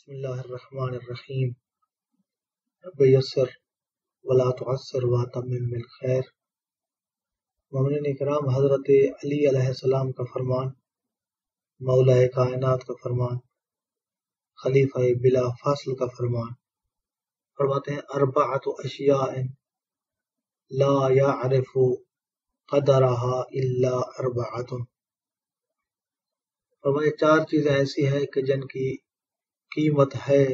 بسم اللہ الرحمن الرحیم رب یسر ولا تعسر واتمم بالخیر۔ مومنین کرام، حضرت علی علیہ السلام کا فرمان، مولا کائنات کا فرمان، خلیفہ بلا فاصل کا فرمان، فرماتے ہیں اربعۃ اشیاء لا یعرف قدرها الا اربعۃ۔ فرمایا چار چیزیں ایسی ہیں کہ جن کی قیمت ہے،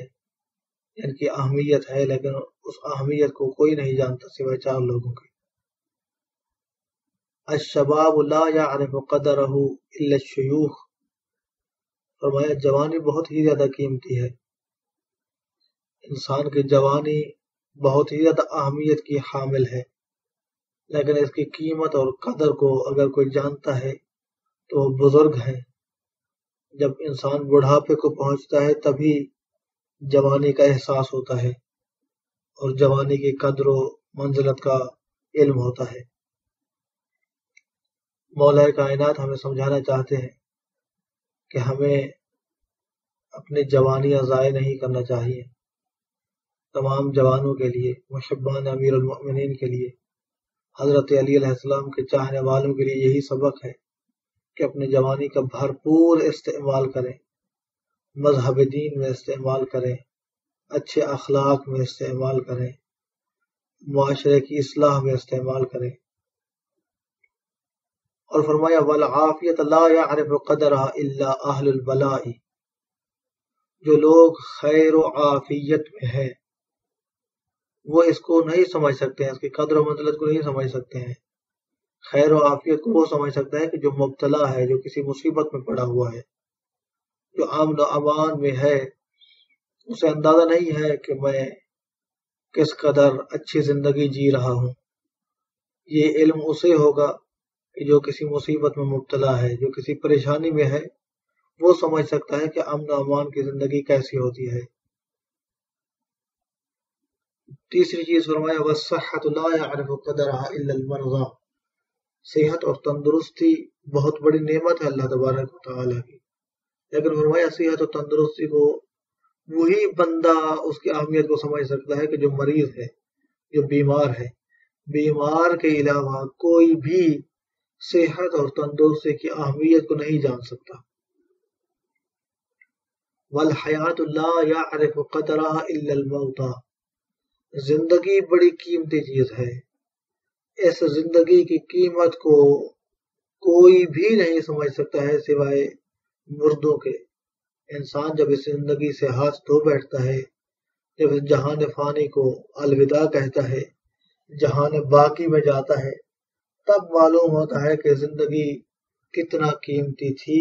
جن کی اہمیت ہے، لیکن اس اہمیت کو کوئی نہیں جانتا سوائے چار لوگوں کے۔ الشباب لا يعرف قدره الا الشیوخ۔ فرمایا جوانی بہت ہی زیادہ قیمتی ہے، انسان کی جوانی بہت ہی زیادہ اہمیت کی حامل ہے، لیکن اس کی قیمت اور قدر کو اگر کوئی جانتا ہے تو وہ بزرگ ہیں۔ جب انسان بڑھاپے کو پہنچتا ہے تبھی جوانی کا احساس ہوتا ہے اور جوانی کی قدر و منزلت کا علم ہوتا ہے۔ مولا کائنات ہمیں سمجھانا چاہتے ہیں کہ ہمیں اپنی جوانیاں ضائع نہیں کرنا چاہیے۔ تمام جوانوں کے لیے، محبان امیر المؤمنین کے لیے، حضرت علی علیہ السلام کے چاہنے والوں کے لیے یہی سبق ہے کہ اپنی جوانی کا بھرپور استعمال کریں، مذہب دین میں استعمال کریں، اچھے اخلاق میں استعمال کریں، معاشرے کی اصلاح میں استعمال کریں۔ اور فرمایا والعافیت لا يعرف قدرها الا اہل البلاء۔ جو لوگ خیر و عافیت میں ہیں وہ اس کو نہیں سمجھ سکتے ہیں، اس کی قدر و منزلت کو نہیں سمجھ سکتے ہیں۔ خیر و عافیت کو وہ سمجھ سکتا ہے کہ جو مبتلا ہے، جو کسی مصیبت میں پڑا ہوا ہے، جو امن و امان میں ہے، اسے اندازہ نہیں ہے کہ میں کس قدر اچھی زندگی جی رہا ہوں۔ یہ علم اسے ہوگا کہ جو کسی مصیبت میں مبتلا ہے، جو کسی پریشانی میں ہے، وہ سمجھ سکتا ہے کہ امن و امان کی زندگی کیسی ہوتی ہے۔ تیسری چیز فرمایا والصحۃ لا يعرف قدرها الا المرضى۔ صحت اور تندرستی بہت بڑی نعمت ہے اللہ تبارک و تعالیٰ کی، لیکن فرمایا صحت اور تندرستی کو وہی بندہ اس کی اہمیت کو سمجھ سکتا ہے کہ جو مریض ہے، جو بیمار ہے۔ بیمار کے علاوہ کوئی بھی صحت اور تندرستی کی اہمیت کو نہیں جان سکتا۔ والحیات لا يعرف قدرها الا الموتى۔ زندگی بڑی قیمتی چیز ہے، اس زندگی کی قیمت کو کوئی بھی نہیں سمجھ سکتا ہے سوائے مردوں کے۔ انسان جب اس زندگی سے ہاتھ دھو بیٹھتا ہے، جب اس جہان فانی کو الوداع کہتا ہے، جہان باقی میں جاتا ہے، تب معلوم ہوتا ہے کہ زندگی کتنا قیمتی تھی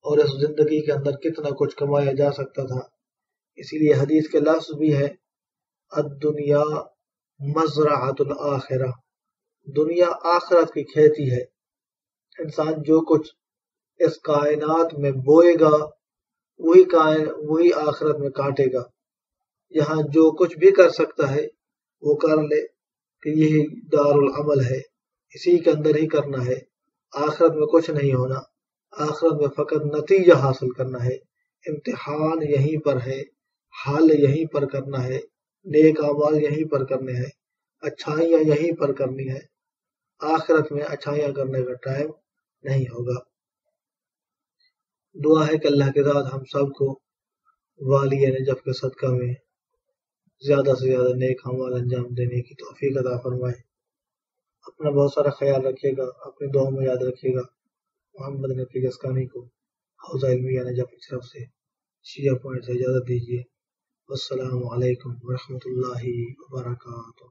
اور اس زندگی کے اندر کتنا کچھ کمایا جا سکتا تھا۔ اسی لیے حدیث کے لفظ بھی ہے الدنیا مزرعۃ الآخرہ۔ دنیا آخرت کی کھیتی ہے۔ انسان جو کچھ اس کائنات میں بوئے گا وہی آخرت میں کاٹے گا۔ یہاں جو کچھ بھی کر سکتا ہے وہ کر لے کہ یہی دار العمل ہے، اسی کے اندر ہی کرنا ہے۔ آخرت میں کچھ نہیں ہونا، آخرت میں فقط نتیجہ حاصل کرنا ہے۔ امتحان یہیں پر ہے، حل یہیں پر کرنا ہے، نیک اعمال یہیں پر کرنے ہیں، اچھائیاں یہیں پر کرنی ہے۔ آخرت میں اچھائیاں کرنے کا ٹائم نہیں ہوگا۔ دعا ہے کہ اللہ کے ذات ہم سب کو والی نجف کے صدقہ میں زیادہ سے زیادہ نیک اعمال انجام دینے کی توفیق عطا فرمائے۔ اپنا بہت سارا خیال رکھیے گا، اپنی دعاؤں میں یاد رکھیے گا۔ محمد نفیس اسکانی کو حوزہ علمیہ نجف کی طرف سے شیعہ پوائنٹ سے اجازت دیجیے۔ والسلام علیکم ورحمۃ اللہ وبرکاتہ۔